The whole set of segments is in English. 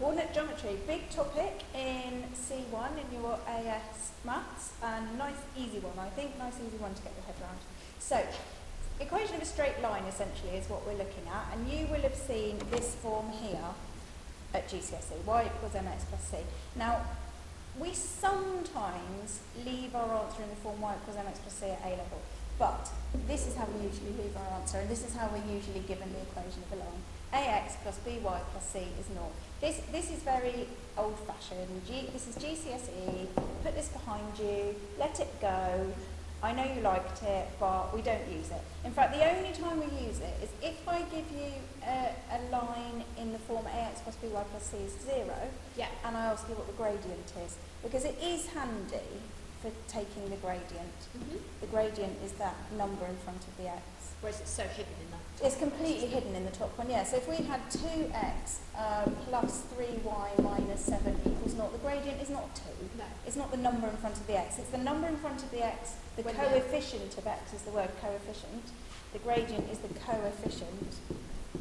Coordinate geometry, big topic in C1 in your AS maths, and nice easy one, I think, nice easy one to get your head around. So, equation of a straight line essentially is what we're looking at, and you will have seen this form here at GCSE, y equals mx plus c. Now, we sometimes leave our answer in the form y equals mx plus c at A level, but this is how we usually leave our answer, and this is how we're usually given the equation of a line. AX plus BY plus C is 0. This is very old-fashioned. This is GCSE. Put this behind you. Let it go. I know you liked it, but we don't use it. In fact, the only time we use it is if I give you a line in the form AX plus BY plus C is 0, and I ask you what the gradient is, because it is handy for taking the gradient. The gradient is that number in front of the x. Whereas it's so hidden in that. It's completely hidden in the top one, yeah. So if we had 2x plus 3y minus 7 equals 0, the gradient is not 2. No. It's not the number in front of the x. It's the number in front of the x. The coefficient of x is the word coefficient. The gradient is the coefficient.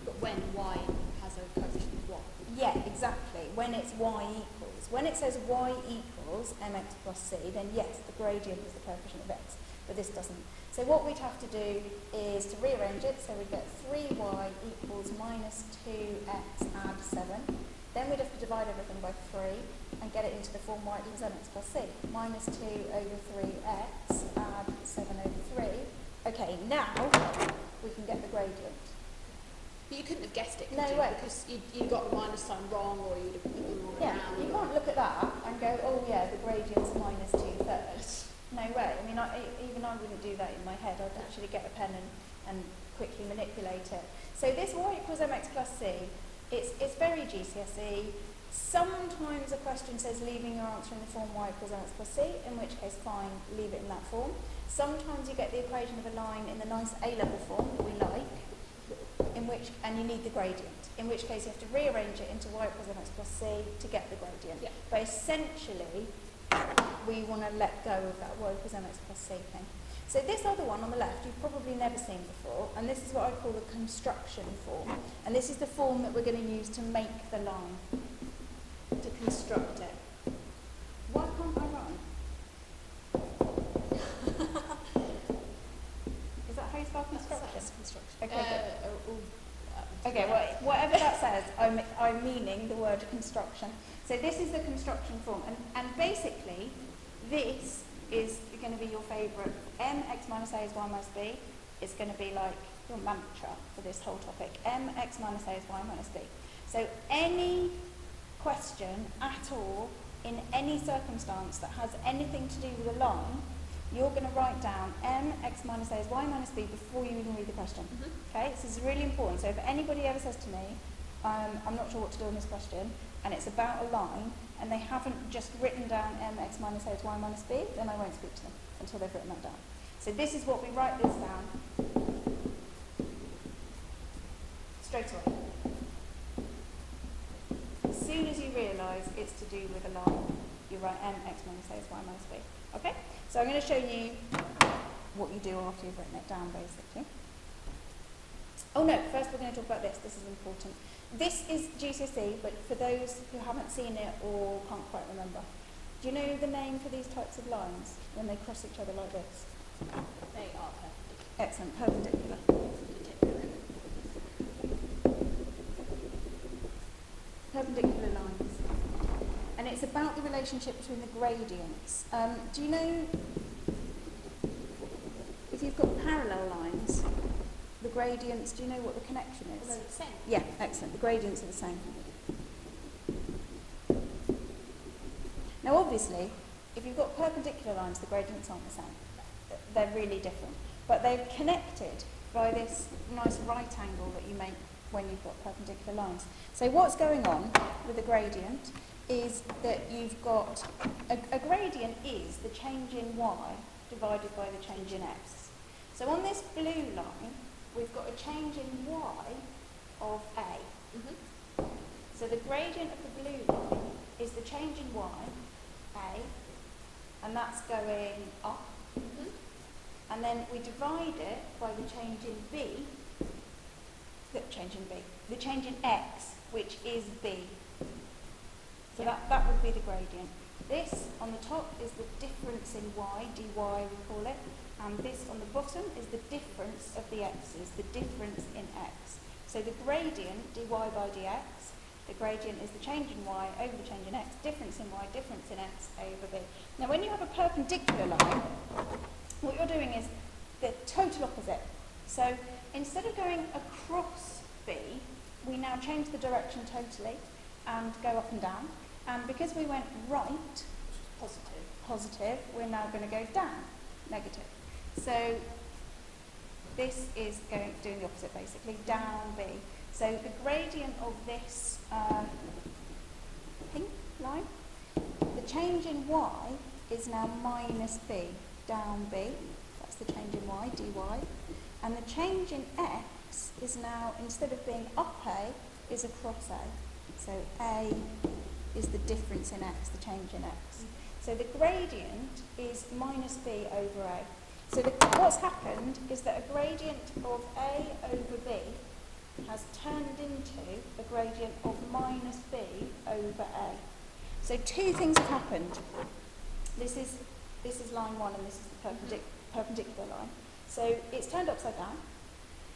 But when y has a coefficient of 1. Yeah, exactly. When it's y equals. When it says y equals mx plus c, then yes, the gradient is the coefficient of x. But this doesn't. So what we'd have to do is to rearrange it, so we'd get 3y equals minus 2x add 7. Then we'd have to divide everything by 3 and get it into the form y equals mx plus c. Minus 2 over 3x add 7 over 3. Okay, now we can get the gradient. But you couldn't have guessed it, could No you? way. Because you got the minus sign wrong, or you'd have put the wrong Yeah, you can't look at that and go, oh yeah, the gradient's minus 2/3. No way. I mean, even I wouldn't do that in my head. I'd actually get a pen and quickly manipulate it. So this y equals mx plus c, it's very GCSE. Sometimes a question says leaving your answer in the form y equals mx plus c, in which case fine, leave it in that form. Sometimes you get the equation of a line in the nice A-level form that we like, and you need the gradient, in which case you have to rearrange it into y equals mx plus c to get the gradient. Yeah. But essentially, we want to let go of that y equals mx plus c thing. So this other one on the left, you've probably never seen before, and this is what I call the construction form. And this is the form that we're going to use to make the line, to construct it. Why can't I rhyme? Is that how you spell construction? That's construction. Okay, good. Okay, well, whatever that says, I'm meaning the word construction. So this is the construction form, and basically, this is going to be your favourite. Mx minus a is y minus b. It's going to be like your mantra for this whole topic. Mx minus a is y minus b. So any question at all, in any circumstance that has anything to do with a line, you're going to write down mx minus a is y minus b before you even read the question. Okay, this is really important. So if anybody ever says to me, I'm not sure what to do on this question, and it's about a line, and they haven't just written down mx minus a is y minus b, then I won't speak to them until they've written that down. So this is what we write this down straight away. As soon as you realise it's to do with a line, you write mx minus a is y minus b. Okay? So I'm going to show you what you do after you've written it down, basically. Oh no, first we're going to talk about this. This is important. This is GCSE, but for those who haven't seen it or can't quite remember, do you know the name for these types of lines when they cross each other like this? They are perpendicular. Excellent, perpendicular. Perpendicular lines. And it's about the relationship between the gradients. Do you know, if you've got parallel lines, the gradients, do you know what the connection is? They're the same. Yeah, excellent. The gradients are the same. Now, obviously, if you've got perpendicular lines, the gradients aren't the same. They're really different. But they're connected by this nice right angle that you make when you've got perpendicular lines. So what's going on with a gradient is that you've got... A gradient is the change in y divided by the change in x. So on this blue line, we've got a change in y of a. So the gradient of the blue line is the change in y, a, and that's going up. And then we divide it by the change in b, the change in x, which is b. So that would be the gradient. This on the top is the difference in y, dy we call it, and this on the bottom is the difference of the x's, the difference in x. So the gradient, dy by dx, the gradient is the change in y over the change in x, difference in y, difference in x over b. Now when you have a perpendicular line, what you're doing is the total opposite. So instead of going across b, we now change the direction totally and go up and down. And because we went right, positive, we're now going to go down, negative. So this is doing the opposite basically, down b. So the gradient of this pink line, the change in y is now minus b, down b. That's the change in y, dy. And the change in x is now, instead of being up a, is across a. So a is the difference in x, the change in x. So the gradient is minus b over a. So what's happened is that a gradient of a over b has turned into a gradient of minus b over a. So two things have happened. This is line 1 and this is the perpendicular line. So it's turned upside down.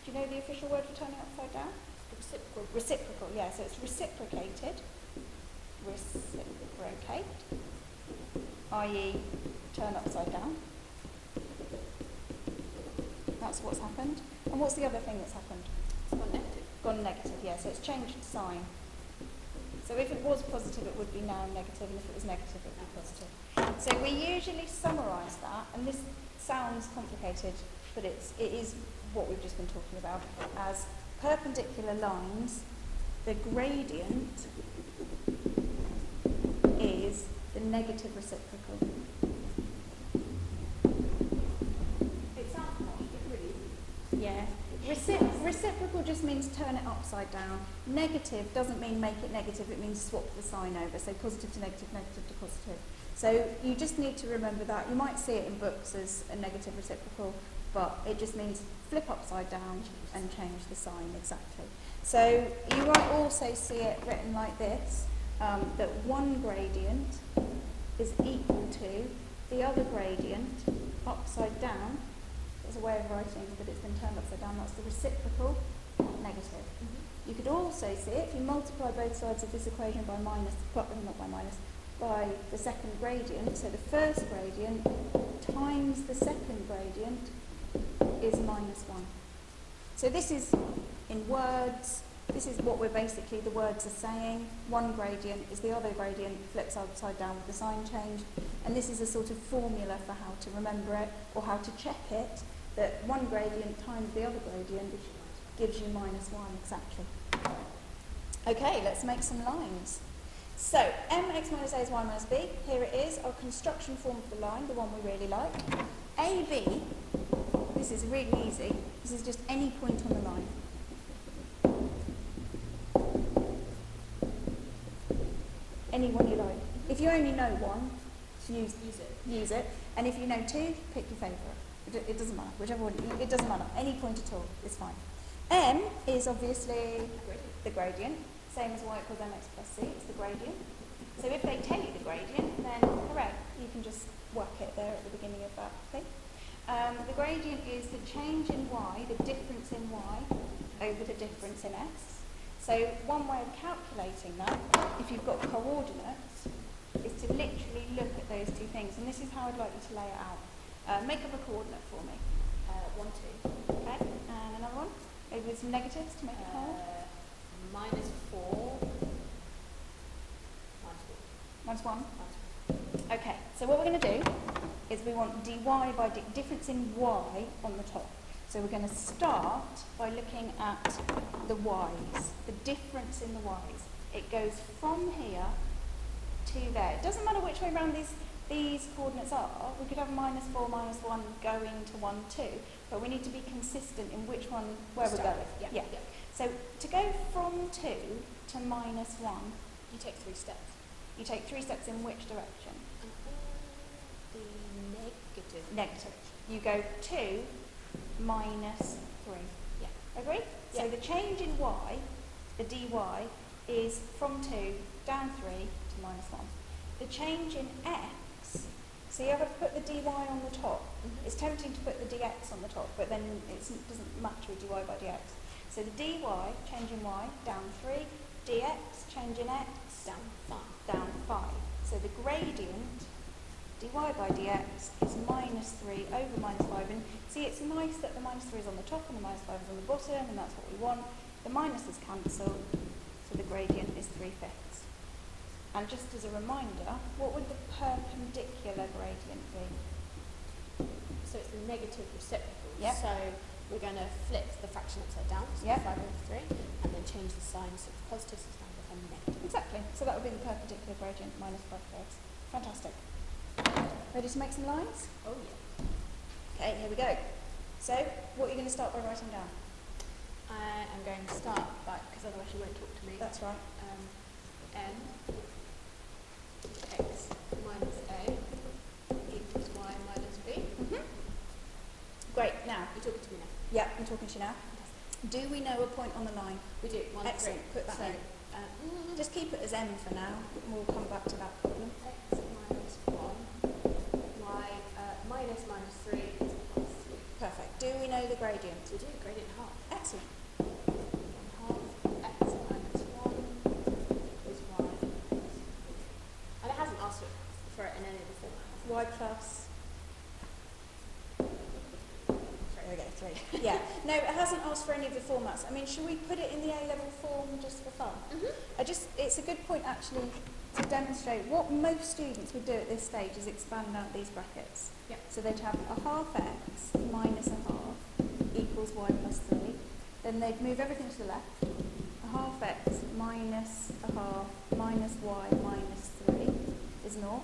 Do you know the official word for turning upside down? Reciprocal. Reciprocal, yeah. So it's reciprocated. Reciprocate, i.e. turn upside down. That's what's happened. And what's the other thing that's happened? It's gone negative. Gone negative, yeah. So it's changed sign. So if it was positive, it would be now negative, and if it was negative, it would be positive. So we usually summarise that, and this sounds complicated, but it is what we've just been talking about, as perpendicular lines, the gradient is the negative reciprocal. It sounds posh, it really is. Yeah. Reciprocal just means turn it upside down. Negative doesn't mean make it negative, it means swap the sign over. So positive to negative, negative to positive. So you just need to remember that. You might see it in books as a negative reciprocal, but it just means flip upside down and change the sign, exactly. So you might also see it written like this, that one gradient is equal to the other gradient upside down. There's a way of writing that it's been turned upside down. That's the reciprocal negative. You could also see it if you multiply both sides of this equation by by the second gradient. So the first gradient times the second gradient is minus 1. So this is in words. This is what the words are saying. One gradient is the other gradient flips upside down with the sign change. And this is a sort of formula for how to remember it or how to check it, that one gradient times the other gradient gives you minus 1, exactly. Okay, let's make some lines. So, mx minus a is y minus b. Here it is, our construction form for the line, the one we really like. AB, this is really easy. This is just any point on the line. Any one you like. If you only know one, use it. And if you know two, pick your favourite. It doesn't matter, whichever one, it doesn't matter. Any point at all is fine. M is obviously the gradient, same as y equals mx plus c, it's the gradient. So if they tell you the gradient, then hooray, you can just work it there at the beginning of that thing. The gradient is the change in y, the difference in y, over the difference in x. So one way of calculating that, if you've got coordinates, is to literally look at those two things. And this is how I'd like you to lay it out. Make up a coordinate for me. 1, 2. Okay, and another one. Maybe with some negatives to make it hard. Minus 4. Minus 1. Minus 1. Okay, so what we're going to do is we want dy by difference in y on the top. So we're going to start by looking at the y's, the difference in the y's. It goes from here to there. It doesn't matter which way around these coordinates are. We could have minus 4, minus 1 going to 1, 2, but we need to be consistent in which one, where we're going. Yeah. So to go from 2 to minus 1, You take 3 steps. you take 3 steps in which direction? The negative. Negative. You go 2 minus 3. Yeah. Agree? So Yeah. the change in y, the dy, is from 2 down 3 to minus 1. The change in x, so you have to put the dy on the top. Mhm. It's tempting to put the dx on the top, but then it doesn't match with dy by dx. So the dy, change in y, down 3, dx, change in x, Down 5. down 5. So the gradient, dy by dx, is minus 3 over minus 5. And see, it's nice that the minus 3 is on the top and the minus 5 is on the bottom, and that's what we want. The minuses cancel, so the gradient is 3/5. And just as a reminder, what would the perpendicular gradient be? So it's the negative reciprocal. Yep. So we're going to flip the fraction upside down, so Yep. 5 over 3, and then change the sign so it's positive, so it's now become negative. Exactly. So that would be the perpendicular gradient minus 5/3. Fantastic. Ready to make some lines? Oh yeah. Okay, here we go. So, what are you going to start by writing down? I am going to start by, because otherwise you won't talk to me, That's right. n x minus a equals y minus b. Great. Now, You're talking to me now. yeah, I'm talking to you now. Do we know a point on the line? We do, 1, 3. Excellent. Put that So, in. Just keep it as m for now. We'll come back to that problem. x minus 1, y minus 3 is plus 3. Perfect. Do we know the gradient? So we do gradient half. Excellent. 1 half x minus 1 is y minus 3. And it hasn't asked for it in any of the formats. Y plus. There we go, 3. Yeah. No, it hasn't asked for any of the formats. I mean, should we put it in the A-level form just for fun? It's a good point actually to demonstrate what most students would do at this stage is expand out these brackets. Yep. So they'd have a half x minus a half equals y plus 3. Then they'd move everything to the left. A half x minus a half minus y minus 3 is 0.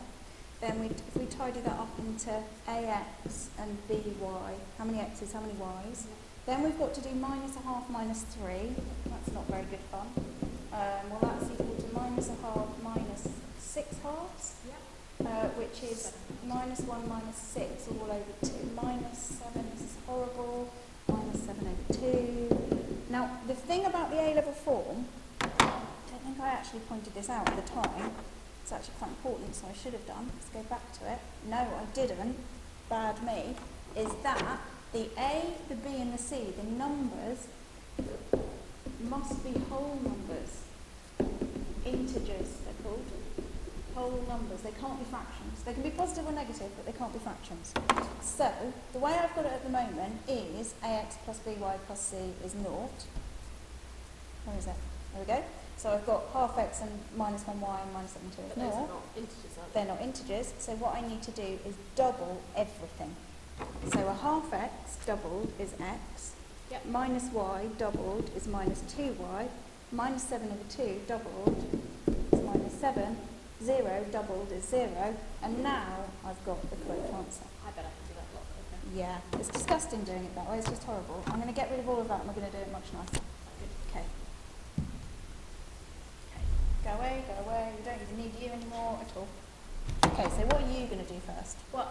Then if we tidy that up into ax and by, how many x's, how many y's? Then we've got to do minus a half minus 3. That's not very good fun. Well, that's equal to minus a half minus 6 halves, which is minus 1 minus 6 all over 2. Minus 7, this is horrible. Minus 7 over 2. Now, the thing about the A-level form, I don't think I actually pointed this out at the time. It's actually quite important, so I should have done. Let's go back to it. No, I didn't. Bad me. Is that the A, the B, and the C, the numbers must be whole numbers. Integers, they're called. Whole numbers. They can't be fractions. They can be positive or negative, but they can't be fractions. So, the way I've got it at the moment is ax plus by plus c is 0. Where is it? There we go. So I've got half x and minus 1y and minus 7 2 is But those 0. are not integers, are they? They're not integers, so what I need to do is double everything. So a half x doubled is x, Yep. minus y doubled is minus 2y, minus 7 over 2 doubled is minus 7, 0 doubled is 0, and now I've got the correct answer. I bet I can do that a lot quicker. Yeah, it's disgusting doing it that way, it's just horrible. I'm going to get rid of all of that and we're going to do it much nicer. Okay. Go away, go away. We don't even need you anymore at all. Okay, so what are you going to do first? Well,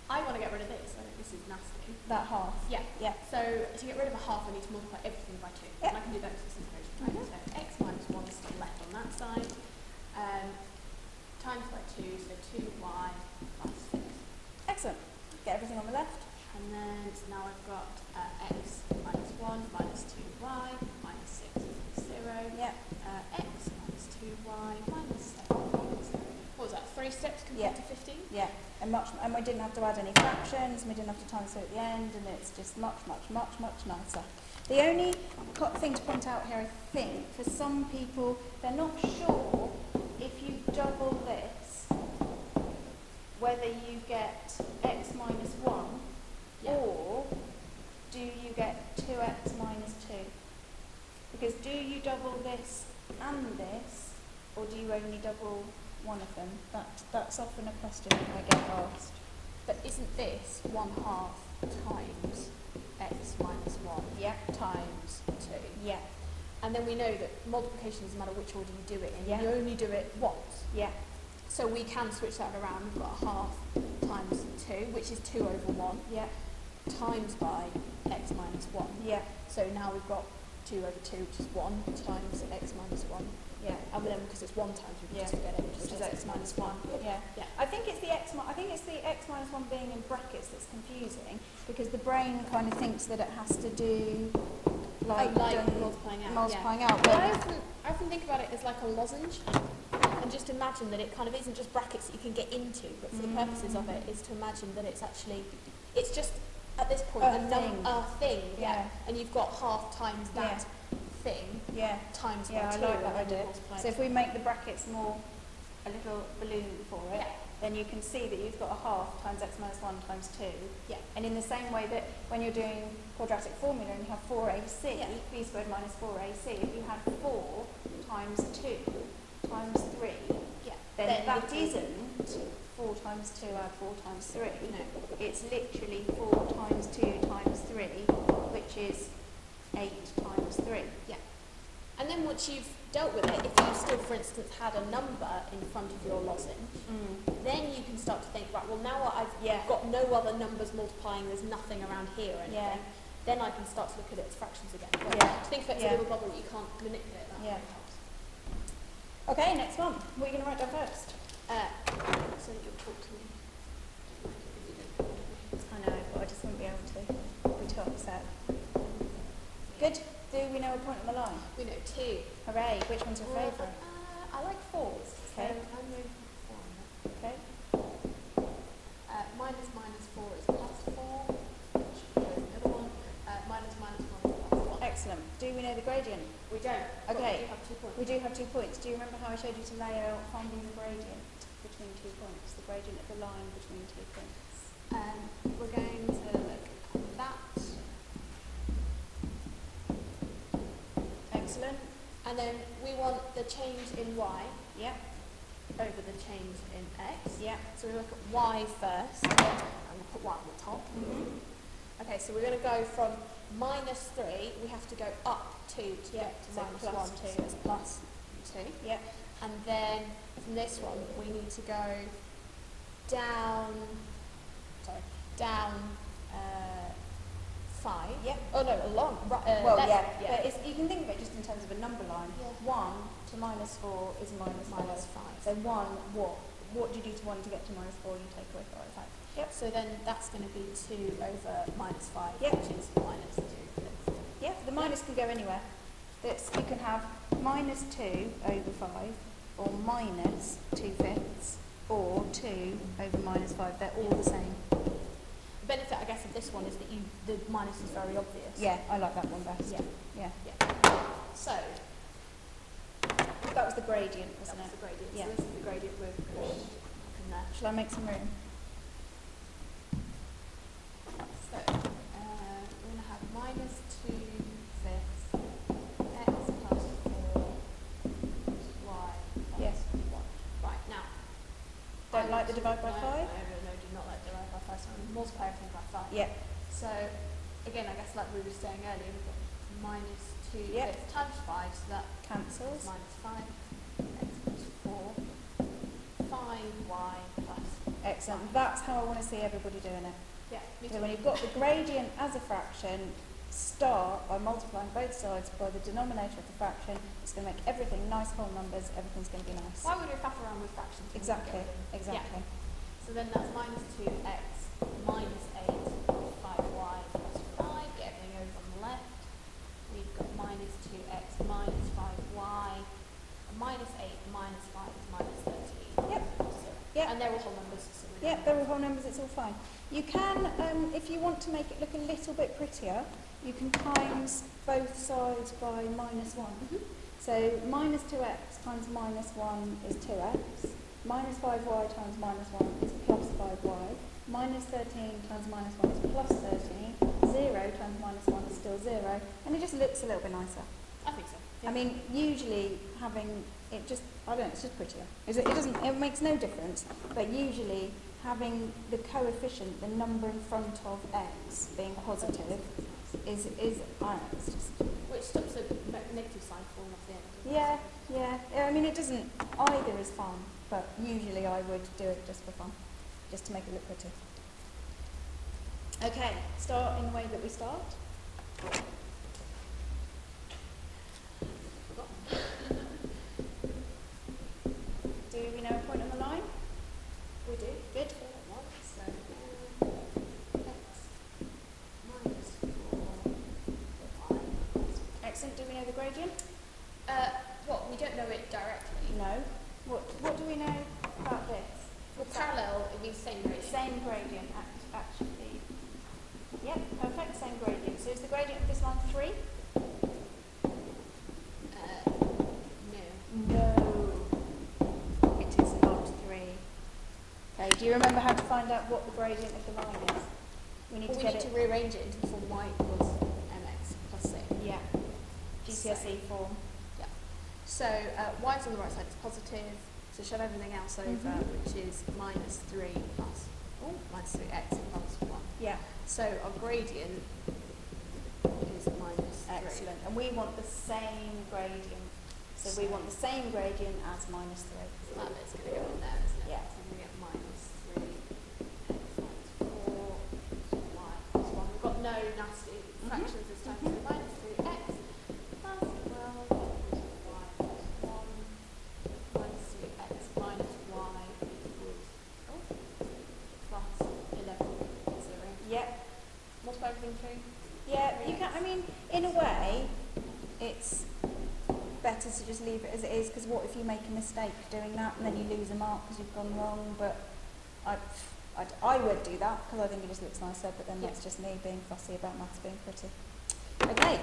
I want to get rid of this. I think this is nasty. That half? Yeah. Yeah. So to get rid of a half, I need to multiply everything by 2. Yeah. And I can do that with this equation. Right? Mhm. So x minus 1 is still left on that side. Times by 2, so 2y plus 6. Excellent. Get everything on the left. And then so now I've got x minus 1 minus 2y minus 6 equals 0. Yeah. X minus 2y minus 7 equals 0. What was that, 3 steps compared Yeah. to 15? Yeah. And we didn't have to add any fractions, and we didn't have to times it at the end, and it's just much nicer. The only thing to point out here, I think, for some people, they're not sure if you double this, whether you get x minus 1, Yeah. or do you get 2x minus 2? Because do you double this and this, or do you only double one of them? That's often a question that I get asked. But isn't this 1/2 times x minus 1 Yeah. times 2? Yeah. And then we know that multiplication doesn't matter which order you do it in, Yeah. you only do it once. Yeah. So we can switch that around. We've got 1/2 times 2, which is 2 over 1, Yeah. times by x minus 1. Yeah. So now we've got 2 over 2, which is 1, times x minus 1. Yeah. And then because it's 1 times, we can Yeah. just forget it, which Which is is x minus 1. Yeah. Yeah. I think it's the x minus 1 being in brackets that's confusing, because the brain kind of thinks that it has to do like multiplying out. multiplying Yeah. out. But But I often think about it as like a lozenge, and just imagine that it kind of isn't just brackets that you can get into, but for the purposes of it, is to imagine that it's actually, it's just at this point A a thing. Yeah. And you've got half times that thing yeah. times by Yeah, 2. I like that and then idea. you multiply it So if we make the brackets more a little balloon for it, Yeah. then you can see that you've got a half times x minus 1 times 2. Yeah. And in the same way that when you're doing quadratic formula and you have 4ac, Yeah. b squared minus 4ac, if you had 4 times 2 times 3, Yeah. then that you can- isn't 4 times 2 add 4 times 3. No. It's literally 4 times 2 times 3, which is 8 times 3. Yeah. And then once you've dealt with it, if you still, for instance, had a number in front of your lozenge, then you can start to think, right, well, now I've Yeah. got no other numbers multiplying, there's nothing around here or anything, Yeah. then I can start to look at it as fractions again. But Yeah. to think of it as Yeah. a little bubble that you can't manipulate, that Yeah. helps. Okay, next one. What are you going to write down first? So you'll talk to me. I know, but I just wouldn't be able to. Be too upset. Good. Do we know a point on the line? We know 2. Hooray. Which one's your favourite? I like 4s. Okay. So I'm moving for 4 on that. Okay. Minus minus 4 is plus 4, which goes in the other one. Minus minus 1 is plus 1. Excellent. Do we know the gradient? We don't. But Okay. we do have 2 points. We do have 2 points. Do you remember how I showed you to lay out finding the gradient between 2 points? The gradient of the line between 2 points. We're going to look at that. Excellent. And then we want the change in y Yep. over the change in x. Yep. So we look at y first, and we'll put y on the top. Okay, so we're going to go from minus 3, we have to go up 2 to Yep, get to so minus plus 1, 2. so it's plus 2. Yep. And then from this one, we need to go down, down 5. Yep. Oh no, along. Well, left, yeah. But it's, you can think of it just in terms of a number line. Yeah. 1 to minus 4 is minus 5. Minus 5. So 1, what do you do to 1 to get to minus 4? You take away 5. Yep. So then that's going to be 2 over minus 5, Yep. which is minus 2 fifths. Yeah, the minus can go anywhere. You can have minus 2 over 5, or minus 2 fifths, or 2 over minus 5. They're all the same. The benefit, I guess, of this one is that the minus is very obvious. Yeah, I like that one best. Yeah. Yeah. Yeah. So, That was the gradient, that wasn't was it? the gradient. Yeah. So this is the gradient we're going in there. Shall I make some room? So, we're going to have minus 2 fifths, x plus 4, y plus Yes. 1. Right, now. Don't like the divide by 5? No, do not like divide by 5, so I'm multiply everything by 5. Yeah. So, again, I guess like we were saying earlier, we've got minus 2 Yep. fifths times 5, so that is Cancels. minus 5, x plus 4, 5y plus. Excellent. That's how I want to see everybody doing it. Yeah, me So too. when you've got the gradient as a fraction, start by multiplying both sides by the denominator of the fraction. It's going to make everything nice whole numbers. Everything's going to be nice. Why would we faff around with fractions? when we Exactly. get them? Exactly. So then that's minus 2x minus 8, 5y plus 5. Get everything over on the left. We've got minus 2x minus 5y. Minus 8 minus 5 is minus 13. Yep. So, Yep. And they're all whole numbers. So we Yeah, don't they're have- all whole numbers. It's all fine. You can, if you want to make it look a little bit prettier, you can times both sides by minus 1. So minus 2x times minus 1 is 2x. Minus 5y times minus 1 is plus 5y. Minus 13 times minus 1 is plus 13. 0 times minus 1 is still 0. And it just looks a little bit nicer. I think so. I mean, usually having it just, I don't know, it's just prettier. It makes no difference, but usually having the coefficient, the number in front of x being positive is I don't know, it's just, Which stops the negative sign falling off the end. yeah. I mean, it doesn't, either is fine, but usually I would do it just for fun, just to make it look pretty. Okay, start in the way that we start. gradient? What, we don't know it directly. No. What do we know about this? Well, parallel, it means same gradient. Same gradient, actually. Yep, perfect, same gradient. So is the gradient of this line 3? No. No. It is not 3. Okay, do you remember how to find out what the gradient of the line is? We need Well, to we get need it. to rearrange it into the form y equals mx plus c. Yeah. GCSE form. Yeah. So y's on the right side is positive, so shove everything else over, which is minus 3 plus, minus 3x plus 1. Yeah. So our gradient is minus 3. Excellent. And we want the same gradient. So we want the same gradient as minus 3. So that bit's going to go in there, isn't it? Yeah. So we get minus 3x minus 4 y plus 1. We've got no nasty fractions this time, so minus 3x plus 12 equals y plus 1 minus 3x minus y equals plus 11, 0. Yeah. Multiply everything through. Yeah, you can, I mean, in a way, it's better to just leave it as it is, because what if you make a mistake doing that and then you lose a mark because you've gone wrong? But I would do that because I think it just looks nicer, but then that's just me being fussy about maths being pretty. Okay.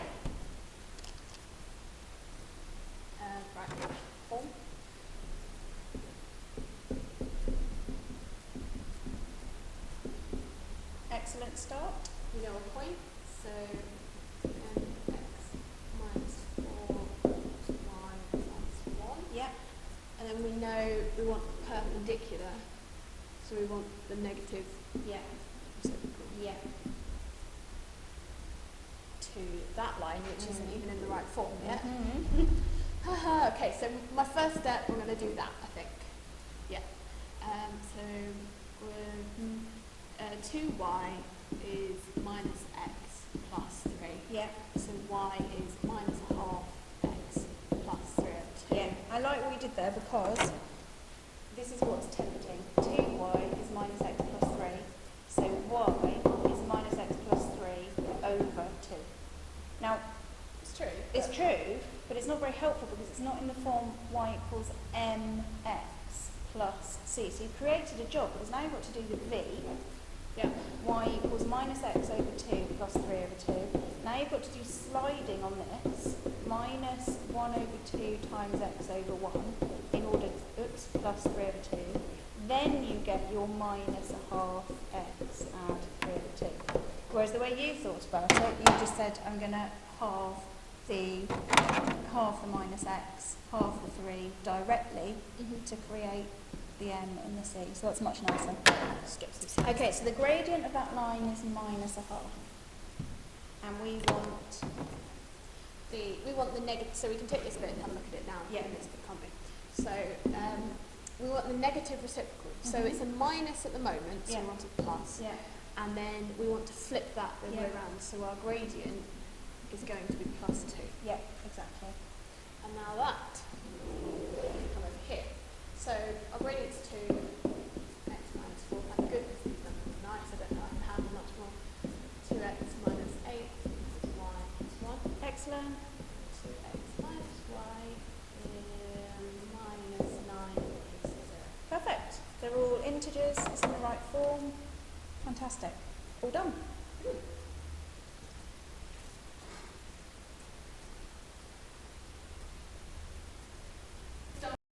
Right. Form. Excellent start. We know a point, so mx minus 4 plus y plus 1. Yeah. And then we know we want perpendicular, so we want the negative Yeah. reciprocal Yeah. to that line, which isn't even in the right form yet. Mhm. Okay, so my first step, we're going to do that, I think. Yeah. So we're 2y is minus x plus 3. Yeah. So y is minus a half x plus 3 over 2. Yeah. I like what we did there because this is what's tempting. 2y is minus x plus 3. So y is minus x plus 3 over 2. Now, It's true. it's true, but it's not very helpful because it's not in the form y equals mx plus c. So you created a job because now you've got to do the v. Yeah. Y equals minus x over 2 plus 3 over 2. Now you've got to do sliding on this, minus 1 over 2 times x over 1, in order to, plus 3 over 2. Then you get your minus a half x add 3 over 2. Whereas the way you thought about it, you just said, I'm going to half the minus x, half the 3 directly to create the m and the c. So that's much nicer. Skip some steps. Okay, so the gradient of that line is minus a half. And we want We want the negative, so we can take this bit and have a look at it now. Yeah. This bit, can't we? So we want the negative reciprocal. So it's a minus at the moment, so Yeah. we want a plus. yeah. And then we want to flip that the other way Yeah. around. So our gradient is going to be plus 2. Yeah, exactly. And now that can come over here. So our gradient's 2x minus 4. Thank goodness these numbers are nice. I don't know I can handle much more. 2x minus 8 equals y plus 1. Excellent. 2x minus y minus 9 is 0. Perfect. They're all integers. It's in the right form. Fantastic. All done.